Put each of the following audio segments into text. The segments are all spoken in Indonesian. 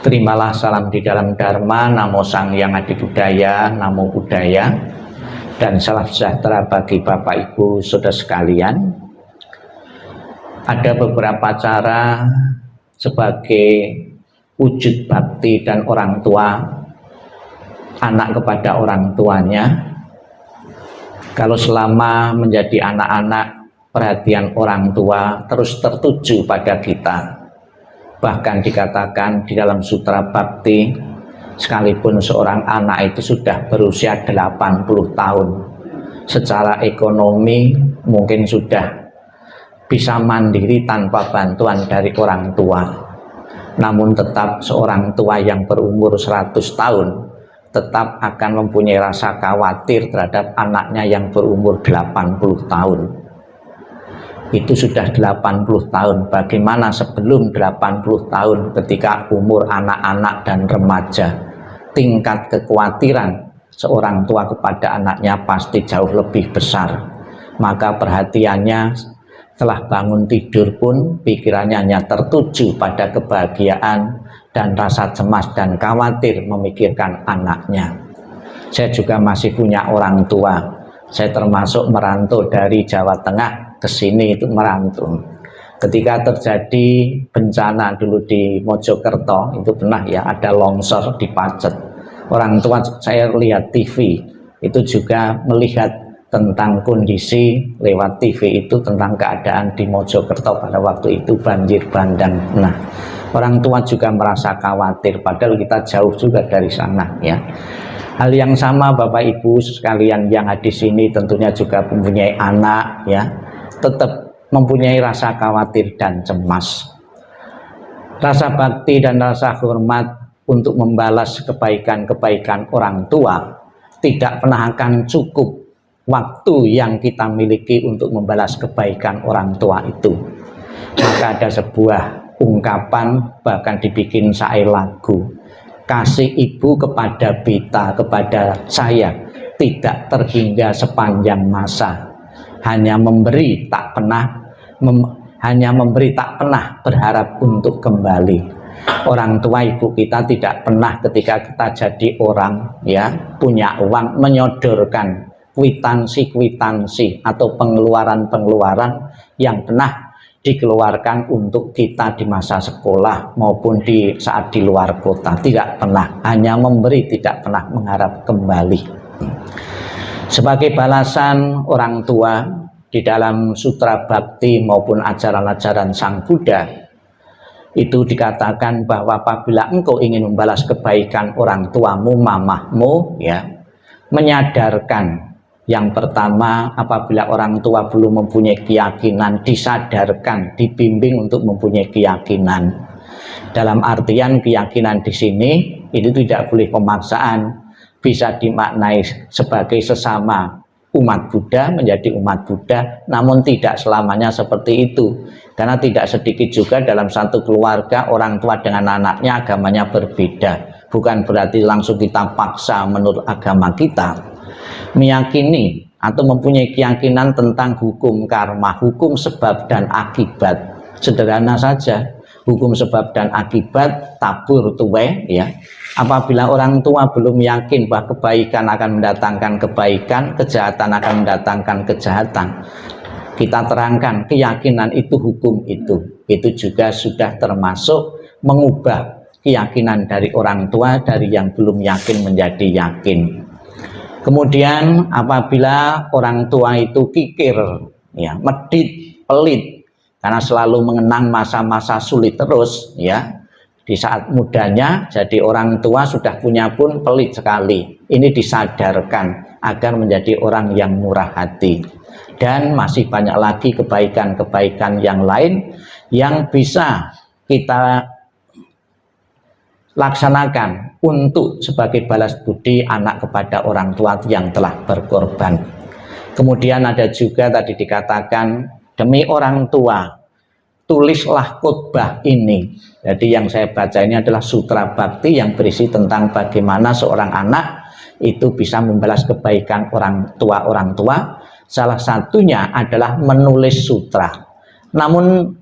Terimalah salam di dalam Dharma, Namo Sang Hyang Adi Budaya, Namo Buddhaya, dan salam sejahtera bagi Bapak Ibu Saudara sekalian. Ada beberapa cara sebagai wujud bakti dan orang tua, anak kepada orang tuanya. Kalau selama menjadi anak-anak, perhatian orang tua terus tertuju pada kita. Bahkan dikatakan di dalam Sutra Bhakti, sekalipun seorang anak itu sudah berusia 80 tahun, secara ekonomi mungkin sudah bisa mandiri tanpa bantuan dari orang tua. Namun tetap seorang tua yang berumur 100 tahun tetap akan mempunyai rasa khawatir terhadap anaknya yang berumur 80 tahun. Itu sudah 80 tahun, bagaimana sebelum 80 tahun ketika umur anak-anak dan remaja? Tingkat kekhawatiran seorang tua kepada anaknya pasti jauh lebih besar. Maka perhatiannya setelah bangun tidur pun pikirannya hanya tertuju pada kebahagiaan dan rasa cemas dan khawatir memikirkan anaknya. Saya juga masih punya orang tua. Saya termasuk merantau dari Jawa Tengah ke sini itu merantau. Ketika terjadi bencana dulu di Mojokerto, itu pernah ya ada longsor di Pacet. Orang tua saya lihat TV, itu juga melihat tentang kondisi lewat TV itu tentang keadaan di Mojokerto pada waktu itu banjir bandang. Nah, orang tua juga merasa khawatir padahal kita jauh juga dari sana ya. Hal yang sama Bapak Ibu sekalian yang ada di sini tentunya juga mempunyai anak ya, tetap mempunyai rasa khawatir dan cemas. Rasa bakti dan rasa hormat untuk membalas kebaikan-kebaikan orang tua tidak pernah akan cukup waktu yang kita miliki untuk membalas kebaikan orang tua itu. Maka ada sebuah ungkapan bahkan dibikin syair lagu. Kasih ibu kepada Bita, kepada saya tidak terhingga sepanjang masa. Hanya memberi tak pernah berharap untuk kembali. Orang tua ibu kita tidak pernah ketika kita jadi orang ya punya uang menyodorkan kwitansi atau pengeluaran yang pernah dikeluarkan untuk kita di masa sekolah maupun di saat di luar kota. Tidak pernah, hanya memberi, tidak pernah mengharap kembali. Sebagai balasan orang tua di dalam Sutra Bhakti maupun ajaran-ajaran Sang Buddha itu dikatakan bahwa apabila engkau ingin membalas kebaikan orang tuamu, mamahmu ya, menyadarkan yang pertama, apabila orang tua belum mempunyai keyakinan, disadarkan, dibimbing untuk mempunyai keyakinan. Dalam artian keyakinan di sini itu tidak boleh pemaksaan, bisa dimaknai sebagai sesama umat Buddha menjadi umat Buddha, namun tidak selamanya seperti itu. Karena tidak sedikit juga dalam satu keluarga orang tua dengan anaknya agamanya berbeda. Bukan berarti langsung kita paksa menurut agama kita. Meyakini atau mempunyai keyakinan tentang hukum karma, hukum sebab dan akibat. Sederhana saja, hukum sebab dan akibat tabur tuwe ya. Apabila orang tua belum yakin bahwa kebaikan akan mendatangkan kebaikan, kejahatan akan mendatangkan kejahatan, kita terangkan keyakinan itu hukum itu juga sudah termasuk mengubah keyakinan dari orang tua dari yang belum yakin menjadi yakin. Kemudian apabila orang tua itu kikir, ya, medit, pelit, karena selalu mengenang masa-masa sulit terus, ya, di saat mudanya jadi orang tua sudah punya pun pelit sekali. Ini disadarkan agar menjadi orang yang murah hati. Dan masih banyak lagi kebaikan-kebaikan yang lain yang bisa kita laksanakan untuk sebagai balas budi anak kepada orang tua yang telah berkorban. Kemudian ada juga tadi dikatakan demi orang tua tulislah khotbah ini. Jadi yang saya baca ini adalah Sutra Bhakti yang berisi tentang bagaimana seorang anak itu bisa membalas kebaikan orang tua. Salah satunya adalah menulis sutra. Namun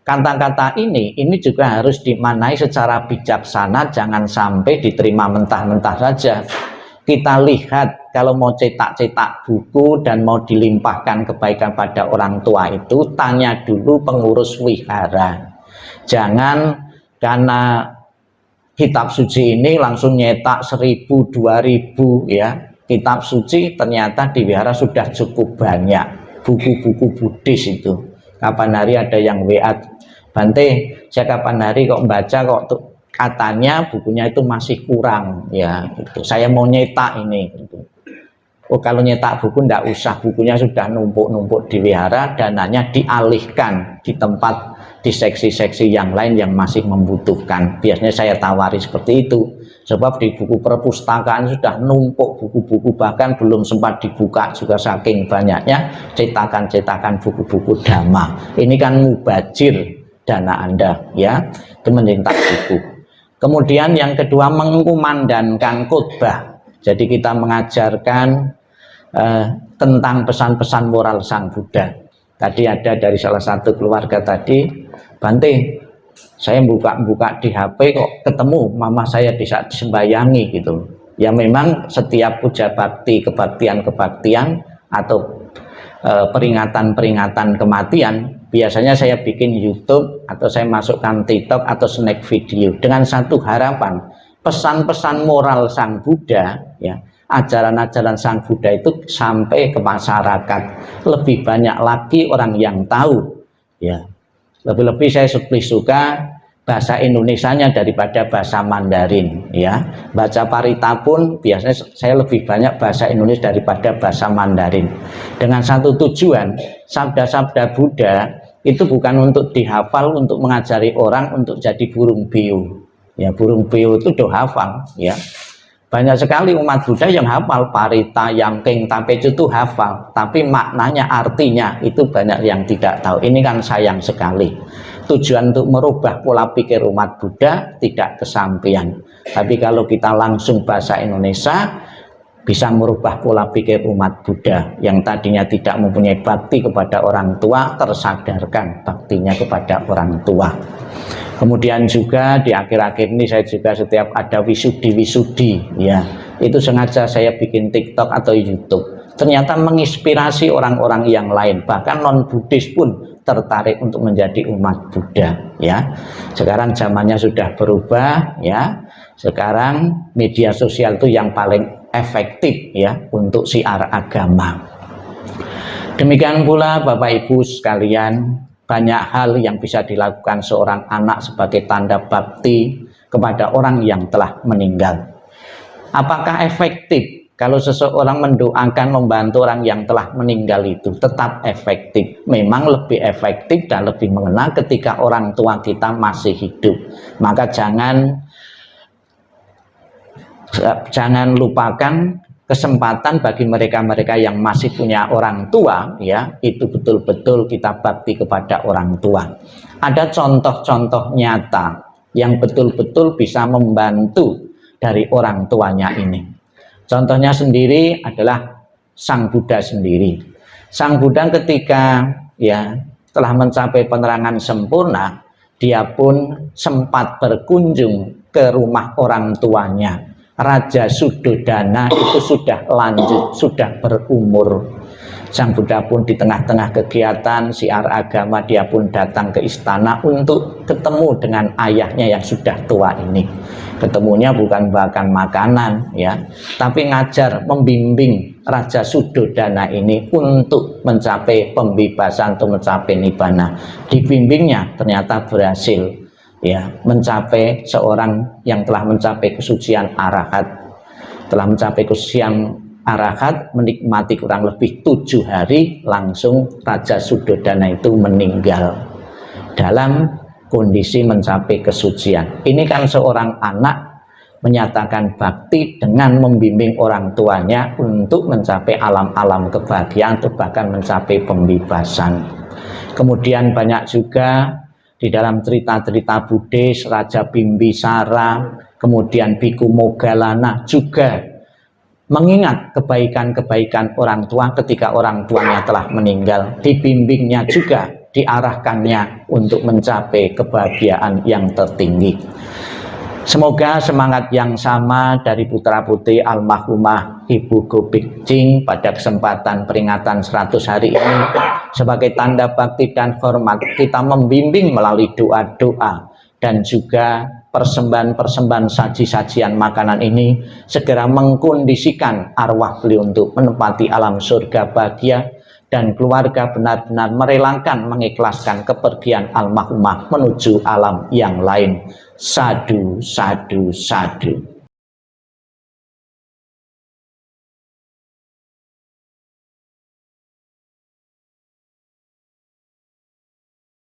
kata-kata ini juga harus dimaknai secara bijaksana, jangan sampai diterima mentah-mentah saja. Kita lihat kalau mau cetak-cetak buku dan mau dilimpahkan kebaikan pada orang tua itu, tanya dulu pengurus wihara. Jangan karena kitab suci ini langsung nyetak 1000, 2000 ya. Kitab suci ternyata di wihara sudah cukup banyak buku-buku Buddhis itu. Kapan hari ada yang WA, Bante, saya kapan hari kok membaca kok katanya bukunya itu masih kurang ya gitu. Saya mau nyetak ini gitu. Oh, kalau nyetak buku enggak usah, bukunya sudah numpuk-numpuk di wihara, dananya dialihkan di tempat, di seksi-seksi yang lain yang masih membutuhkan. Biasanya saya tawari seperti itu, sebab di buku perpustakaan sudah numpuk buku-buku, bahkan belum sempat dibuka juga saking banyaknya cetakan-cetakan buku-buku dhamma. Ini kan mubazir dana Anda ya, itu mencetak buku. Kemudian yang kedua, mengkumandangkan khotbah. Jadi kita mengajarkan tentang pesan-pesan moral Sang Buddha. Tadi ada dari salah satu keluarga tadi, Bante, saya buka-buka di HP kok ketemu mama saya bisa disembayangi gitu. Ya memang setiap puja bakti, kebaktian atau peringatan-peringatan kematian, biasanya saya bikin YouTube atau saya masukkan TikTok atau snack video dengan satu harapan, pesan-pesan moral Sang Buddha ya, ajaran-ajaran Sang Buddha itu sampai ke masyarakat, lebih banyak lagi orang yang tahu ya. Lebih-lebih saya lebih suka bahasa Indonesianya daripada bahasa Mandarin ya. Baca parita pun biasanya saya lebih banyak bahasa Indonesia daripada bahasa Mandarin, dengan satu tujuan, sabda-sabda Buddha itu bukan untuk dihafal untuk mengajari orang untuk jadi burung beo ya. Burung beo itu do hafal ya. Banyak sekali umat Buddha yang hafal parita, yangking, tapecu itu hafal, tapi maknanya, artinya itu banyak yang tidak tahu. Ini kan sayang sekali. Tujuan untuk merubah pola pikir umat Buddha tidak kesampaian. Tapi kalau kita langsung bahasa Indonesia, bisa merubah pola pikir umat Buddha yang tadinya tidak mempunyai bakti kepada orang tua, tersadarkan baktinya kepada orang tua. Kemudian juga di akhir-akhir ini saya juga setiap ada wisudi ya, itu sengaja saya bikin TikTok atau YouTube. Ternyata menginspirasi orang-orang yang lain, bahkan non-Buddhis pun tertarik untuk menjadi umat Buddha ya. Sekarang zamannya sudah berubah ya. Sekarang media sosial itu yang paling efektif ya untuk siar agama. Demikian pula Bapak Ibu sekalian, banyak hal yang bisa dilakukan seorang anak sebagai tanda bakti kepada orang yang telah meninggal. Apakah efektif kalau seseorang mendoakan, membantu orang yang telah meninggal? Itu tetap efektif. Memang lebih efektif dan lebih mengena ketika orang tua kita masih hidup. Maka jangan lupakan kesempatan bagi mereka-mereka yang masih punya orang tua ya, itu betul-betul kita bakti kepada orang tua. Ada contoh-contoh nyata yang betul-betul bisa membantu dari orang tuanya ini. Contohnya sendiri adalah Sang Buddha sendiri. Sang Buddha ketika ya telah mencapai penerangan sempurna, dia pun sempat berkunjung ke rumah orang tuanya. Raja Suddhodana itu sudah lanjut, sudah berumur. Sang Buddha pun di tengah-tengah kegiatan siar agama, dia pun datang ke istana untuk ketemu dengan ayahnya yang sudah tua ini. Ketemunya bukan bahkan makanan ya, tapi ngajar, membimbing Raja Suddhodana ini untuk mencapai pembebasan, untuk mencapai nibbana. Dibimbingnya ternyata berhasil ya, mencapai seorang yang telah mencapai kesucian arahat. Telah mencapai kesucian arahat, menikmati kurang lebih 7 hari, langsung Raja Suddhodana itu meninggal dalam kondisi mencapai kesucian. Ini kan seorang anak menyatakan bakti dengan membimbing orang tuanya untuk mencapai alam-alam kebahagiaan, atau bahkan mencapai pembebasan. Kemudian banyak juga di dalam cerita-cerita Buddhis, Raja Bimbisara, kemudian Bhikkhu Moggallana juga mengingat kebaikan-kebaikan orang tua ketika orang tuanya telah meninggal. Dibimbingnya juga diarahkannya untuk mencapai kebahagiaan yang tertinggi. Semoga semangat yang sama dari putra-putri almarhumah Ibu Go Bik Jing pada kesempatan peringatan 100 hari ini sebagai tanda bakti dan hormat kita membimbing melalui doa-doa dan juga persembahan-persembahan saji-sajian makanan ini segera mengkondisikan arwah beliau untuk menempati alam surga bahagia, dan keluarga benar-benar merelakan, mengikhlaskan kepergian almarhumah menuju alam yang lain. Sadu, sadu, sadu.